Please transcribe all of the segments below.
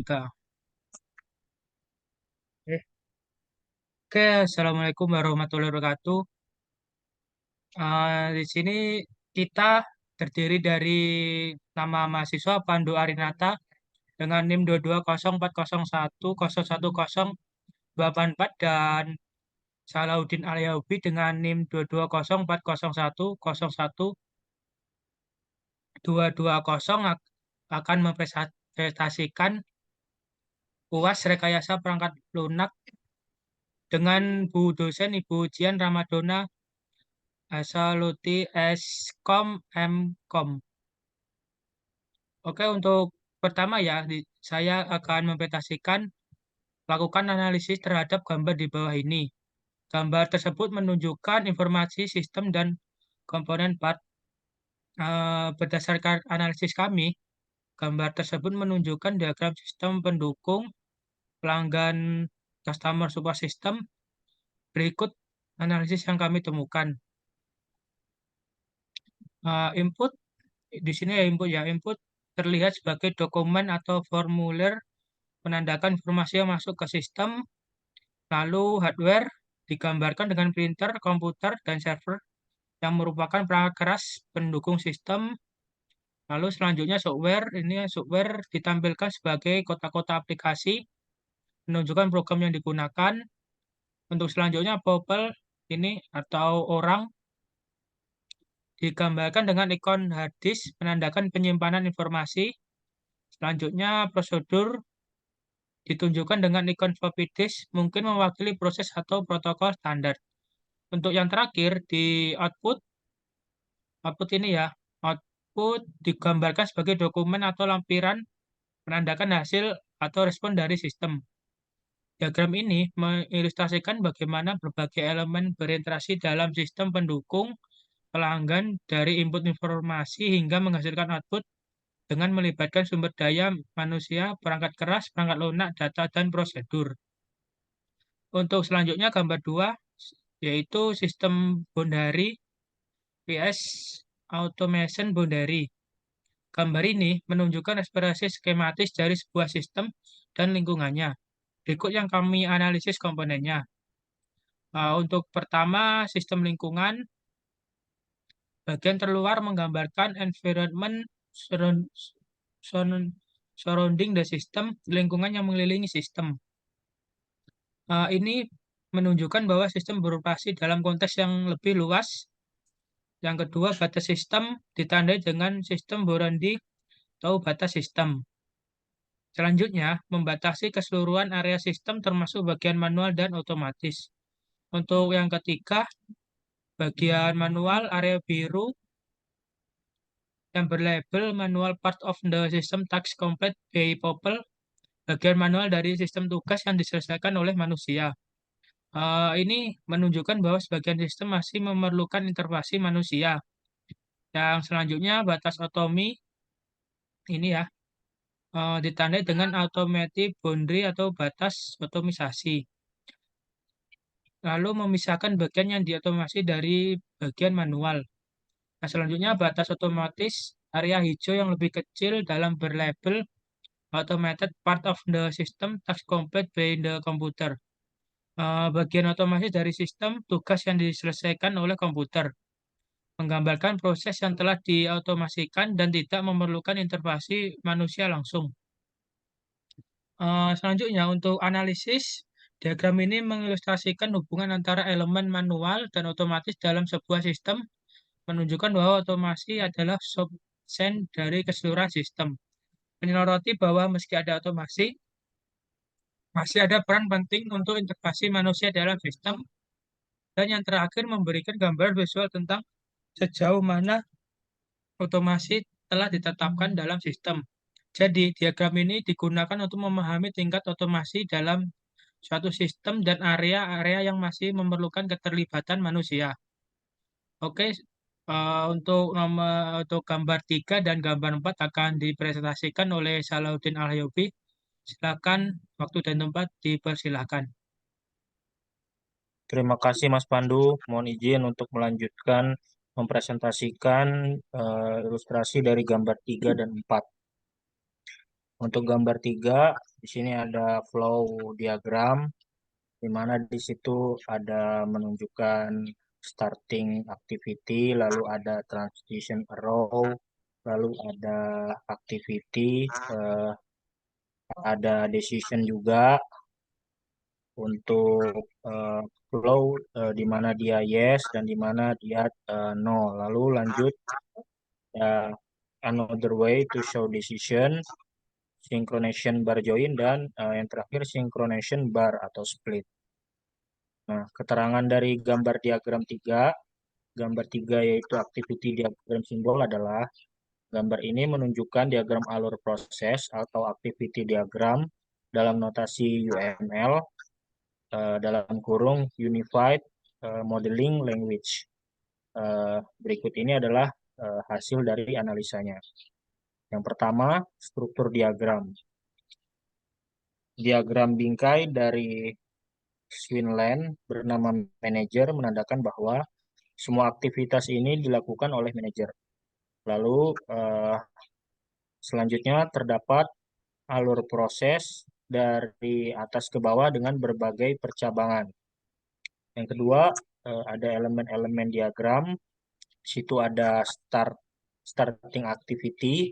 Tiga. Oke, Assalamualaikum warahmatullahi wabarakatuh. Di sini kita terdiri dari nama mahasiswa Pandu Arinata dengan NIM 22040101084 dan Salahuddin Alyaubi dengan NIM 22040101220 akan mempresentasikan UAS Rekayasa Perangkat Lunak dengan Bu dosen Ibu Jian Ramadona Asaluti Eskom Mkom. Oke, untuk pertama ya, saya akan mempresentasikan lakukan analisis terhadap gambar di bawah ini. Gambar tersebut menunjukkan informasi sistem dan komponen part. Berdasarkan analisis kami, gambar tersebut menunjukkan diagram sistem pendukung pelanggan customer support system. Berikut analisis yang kami temukan. Input di sini ya input terlihat sebagai dokumen atau formulir menandakan informasi yang masuk ke sistem. Lalu hardware digambarkan dengan printer, komputer, dan server yang merupakan perangkat keras pendukung sistem. Lalu selanjutnya software, ini software ditampilkan sebagai kotak-kotak aplikasi menunjukkan program yang digunakan. Untuk selanjutnya people ini atau orang digambarkan dengan ikon hard disk menandakan penyimpanan informasi. Selanjutnya prosedur ditunjukkan dengan ikon floppy disk mungkin mewakili proses atau protokol standar. Untuk yang terakhir di output ini ya, output digambarkan sebagai dokumen atau lampiran menandakan hasil atau respon dari sistem. Diagram ini mengilustrasikan bagaimana berbagai elemen berinteraksi dalam sistem pendukung pelanggan dari input informasi hingga menghasilkan output dengan melibatkan sumber daya manusia, perangkat keras, perangkat lunak, data, dan prosedur. Untuk selanjutnya gambar 2 yaitu sistem boundary vs automation boundary. Gambar ini menunjukkan ekspresi skematis dari sebuah sistem dan lingkungannya. Berikut yang kami analisis komponennya. Untuk pertama, sistem lingkungan. Bagian terluar menggambarkan environment surrounding the system, lingkungan yang mengelilingi sistem. Ini menunjukkan bahwa sistem beroperasi dalam konteks yang lebih luas. Yang kedua, batas sistem ditandai dengan sistem boundary atau batas sistem. Selanjutnya, membatasi keseluruhan area sistem termasuk bagian manual dan otomatis. Untuk yang ketiga, bagian manual area biru yang berlabel manual part of the system task complete by people, bagian manual dari sistem tugas yang diselesaikan oleh manusia. Ini menunjukkan bahwa sebagian sistem masih memerlukan intervensi manusia. Yang selanjutnya, batas otomi ini ya, ditandai dengan automatic boundary atau batas otomisasi. Lalu memisahkan bagian yang diotomasi dari bagian manual. Nah, selanjutnya batas otomatis area hijau yang lebih kecil dalam berlabel automated part of the system task complete by the computer. Bagian otomasi dari sistem tugas yang diselesaikan oleh komputer. Menggambarkan proses yang telah diotomasikan dan tidak memerlukan intervensi manusia langsung. Selanjutnya, untuk analisis, diagram ini mengilustrasikan hubungan antara elemen manual dan otomatis dalam sebuah sistem, menunjukkan bahwa otomasi adalah subset dari keseluruhan sistem. Menyoroti bahwa meski ada otomasi, masih ada peran penting untuk intervensi manusia dalam sistem. Dan yang terakhir, memberikan gambaran visual tentang sejauh mana otomasi telah ditetapkan dalam sistem. Jadi, diagram ini digunakan untuk memahami tingkat otomasi dalam suatu sistem dan area-area yang masih memerlukan keterlibatan manusia. Oke, untuk gambar 3 dan gambar 4 akan dipresentasikan oleh Salahuddin Alyaubi. Silakan, waktu dan tempat dipersilakan. Terima kasih Mas Pandu. Mohon izin untuk melanjutkan mempresentasikan ilustrasi dari gambar 3 dan 4. Untuk gambar 3, di sini ada flow diagram, di mana di situ ada menunjukkan starting activity, lalu ada transition arrow, lalu ada activity, ada decision juga untuk flow, di mana dia yes dan di mana dia no. Lalu lanjut another way to show decision, synchronization bar join, dan yang terakhir synchronization bar atau split. Nah, keterangan dari gambar diagram 3, gambar 3 yaitu activity diagram simbol adalah gambar ini menunjukkan diagram alur proses atau activity diagram dalam notasi UML, dalam kurung Unified Modeling Language. Berikut ini adalah hasil dari analisanya. Yang pertama, struktur diagram. Diagram bingkai dari Swinland bernama manager menandakan bahwa semua aktivitas ini dilakukan oleh manajer. Lalu selanjutnya terdapat alur proses dari atas ke bawah dengan berbagai percabangan. Yang kedua, ada elemen-elemen diagram. Di situ ada starting activity,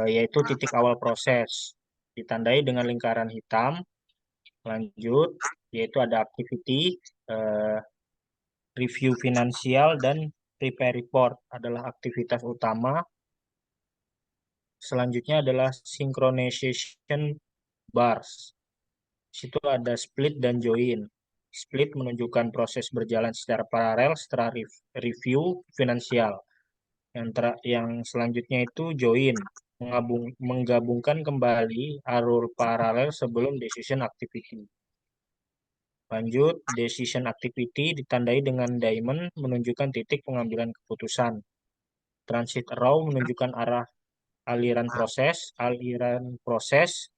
yaitu titik awal proses, ditandai dengan lingkaran hitam. Lanjut, yaitu ada activity, review finansial, dan prepare report adalah aktivitas utama. Selanjutnya adalah synchronization bars. Di situ ada split dan join. Split menunjukkan proses berjalan secara paralel setelah review finansial. Yang selanjutnya itu join, menggabungkan kembali alur paralel sebelum decision activity. Lanjut, decision activity ditandai dengan diamond menunjukkan titik pengambilan keputusan. Transit arrow menunjukkan arah aliran proses.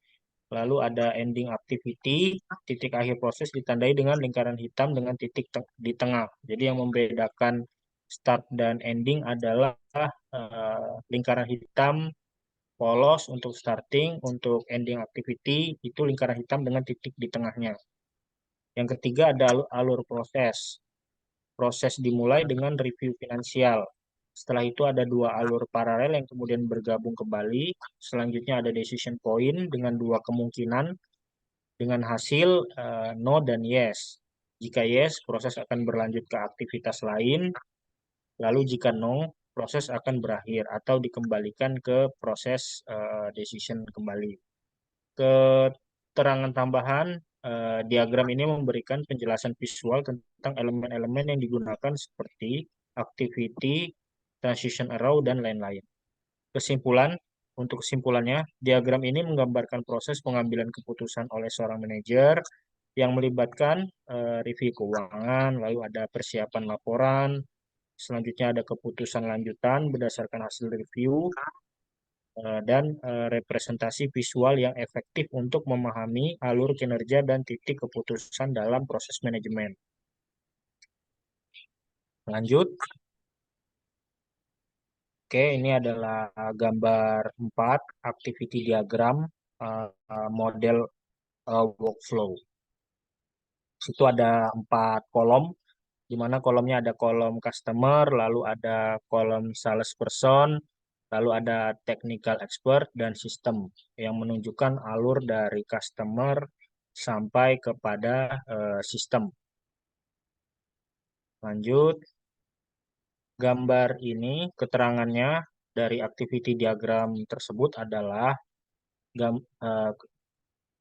Lalu ada ending activity, titik akhir proses ditandai dengan lingkaran hitam dengan titik di tengah. Jadi yang membedakan start dan ending adalah lingkaran hitam polos untuk starting, untuk ending activity itu lingkaran hitam dengan titik di tengahnya. Yang ketiga ada alur proses. Proses dimulai dengan review finansial. Setelah itu ada dua alur paralel yang kemudian bergabung kembali. Selanjutnya ada decision point dengan dua kemungkinan dengan hasil no dan yes. Jika yes, proses akan berlanjut ke aktivitas lain. Lalu jika no, proses akan berakhir atau dikembalikan ke proses decision kembali. Keterangan tambahan, diagram ini memberikan penjelasan visual tentang elemen-elemen yang digunakan seperti activity, transition arrow, dan lain-lain. Kesimpulan, untuk kesimpulannya, diagram ini menggambarkan proses pengambilan keputusan oleh seorang manajer yang melibatkan review keuangan, lalu ada persiapan laporan, selanjutnya ada keputusan lanjutan berdasarkan hasil review, dan representasi visual yang efektif untuk memahami alur kinerja dan titik keputusan dalam proses manajemen. Lanjut. Oke, ini adalah gambar 4 activity diagram model workflow. Situ ada 4 kolom, di mana kolomnya ada kolom customer, lalu ada kolom salesperson, lalu ada technical expert dan sistem yang menunjukkan alur dari customer sampai kepada sistem. Lanjut, gambar ini keterangannya dari activity diagram tersebut adalah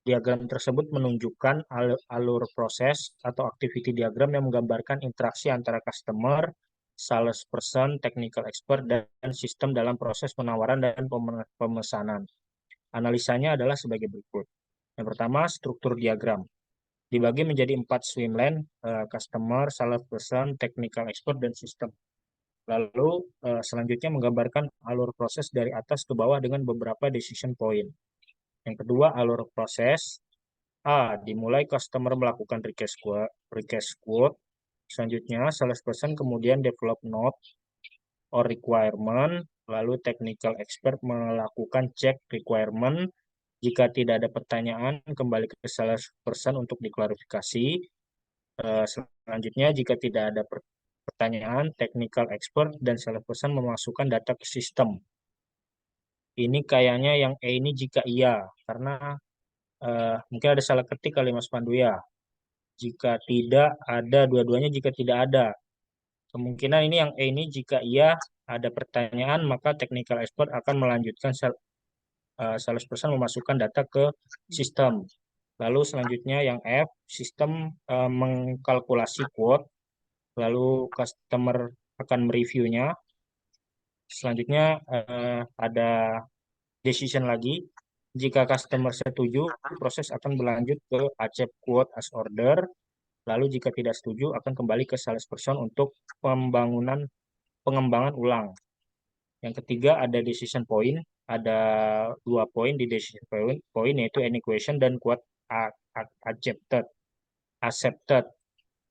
diagram tersebut menunjukkan alur proses atau activity diagram yang menggambarkan interaksi antara customer, salesperson, technical expert, dan sistem dalam proses penawaran dan pemesanan. Analisanya adalah sebagai berikut. Yang pertama, struktur diagram. Dibagi menjadi 4 swimlane, customer, salesperson, technical expert, dan sistem. Lalu selanjutnya menggambarkan alur proses dari atas ke bawah dengan beberapa decision point. Yang kedua, alur proses. Dimulai customer melakukan request quote. Selanjutnya, salesperson kemudian develop note or requirement. Lalu technical expert melakukan cek requirement. Jika tidak ada pertanyaan, kembali ke salesperson untuk diklarifikasi. Selanjutnya, jika tidak ada pertanyaan, technical expert dan salesperson memasukkan data ke sistem. Ini kayaknya yang E ini jika iya, karena mungkin ada salah ketik kali Mas Pandu ya. Jika tidak ada, dua-duanya jika tidak ada. Kemungkinan ini yang E ini jika iya ada pertanyaan, maka technical expert akan melanjutkan salesperson memasukkan data ke sistem. Lalu selanjutnya yang F, sistem mengkalkulasi quote, lalu customer akan mereviewnya. Selanjutnya ada decision lagi. Jika customer setuju, proses akan berlanjut ke accept quote as order. Lalu jika tidak setuju, akan kembali ke salesperson untuk pengembangan ulang. Yang ketiga ada decision point. Ada dua poin di decision point yaitu any question dan quote accepted. Accepted.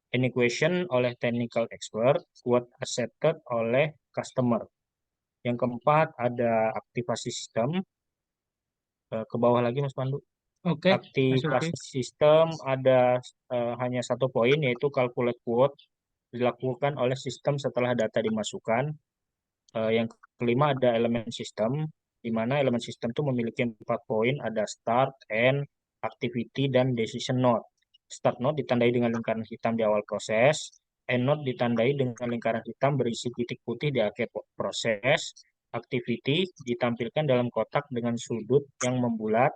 Any question oleh technical expert, quote accepted oleh customer. Yang keempat ada aktivasi sistem. Ke bawah lagi Mas Pandu. Oke, Mas Upi. Aktivasi sistem ada hanya satu poin yaitu calculate quote dilakukan oleh sistem setelah data dimasukkan. Yang kelima ada elemen sistem, di mana elemen sistem itu memiliki 4 poin, ada start, end, activity, dan decision node. Start node ditandai dengan lingkaran hitam di awal proses, end node ditandai dengan lingkaran hitam berisi titik putih di akhir proses, activity ditampilkan dalam kotak dengan sudut yang membulat,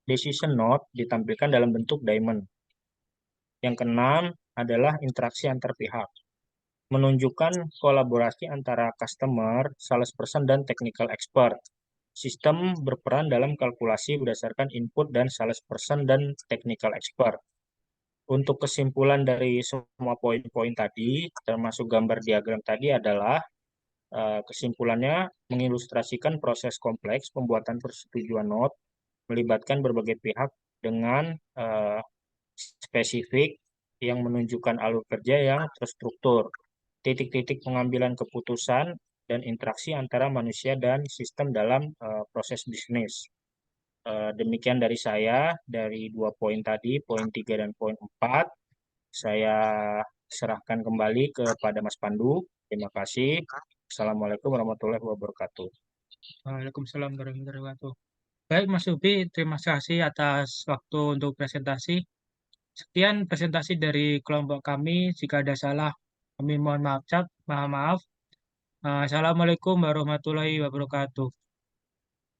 decision node ditampilkan dalam bentuk diamond. Yang keenam adalah interaksi antar pihak menunjukkan kolaborasi antara customer, salesperson, dan technical expert. Sistem berperan dalam kalkulasi berdasarkan input dan salesperson dan technical expert. Untuk kesimpulan dari semua poin-poin tadi, termasuk gambar diagram tadi adalah kesimpulannya mengilustrasikan proses kompleks pembuatan persetujuan not melibatkan berbagai pihak dengan spesifik yang menunjukkan alur kerja yang terstruktur, titik-titik pengambilan keputusan, dan interaksi antara manusia dan sistem dalam proses bisnis. Demikian dari saya, dari 2 poin tadi, poin 3 dan poin 4. Saya serahkan kembali kepada Mas Pandu. Terima kasih. Assalamualaikum warahmatullahi wabarakatuh. Waalaikumsalam warahmatullahi wabarakatuh. Baik, Mas Upi, terima kasih atas waktu untuk presentasi. Sekian presentasi dari kelompok kami. Jika ada salah, kami mohon maaf. Assalamualaikum warahmatullahi wabarakatuh.